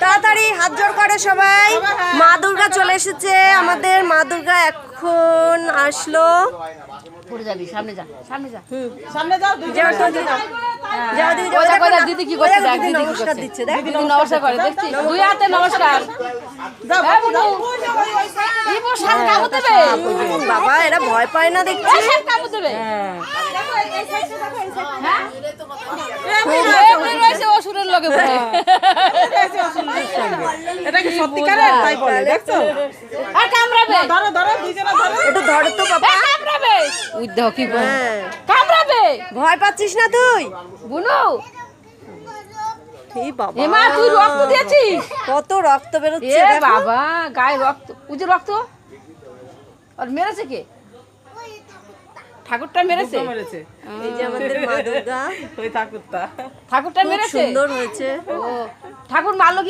তাড়াতাড়ি হাত জোড় করে সবাই। মা দুর্গা চলে এসেছে, আমাদের মা দুর্গা এখন আসলো। সামনে যা, সামনে যা, সামনে যাও, যাও দিদি, দিদি কি করছে? দেখ দিদি নমস্কার দিচ্ছে, দেখ দিদি নমস্কার করে, দেখছিস? দুই হাতে নমস্কার। বাবা এরা ভয় পায় না দেখছি। অসুরের লগে এটা কি সত্যিকারের তাই বলে, দেখছো? আর কামড়াবে, ধরো ধরো, দুইজনে ধরো। একটু ধরো তো বাবা। কামড়াবে, ওই দেখো কি করে হ্যাঁ, কামড়াবে। ভয় পাচ্ছিস না তুই? বুনু এই বাবা, এমা তুই রক্ত দিয়েছিস? কত রক্ত বেরোচ্ছে এ দেখো। বাবা গায়ে রক্ত, ওই যে রক্ত। আর মেরেছে কে? ঠাকুরটা মেরেছে। মেরেছে এই যে আমাদের মা দুর্গা, ওই ঠাকুরটা। ঠাকুরটা খুব মেরেছে, সুন্দর হয়েছে। ও ঠাকুর মারলো কি?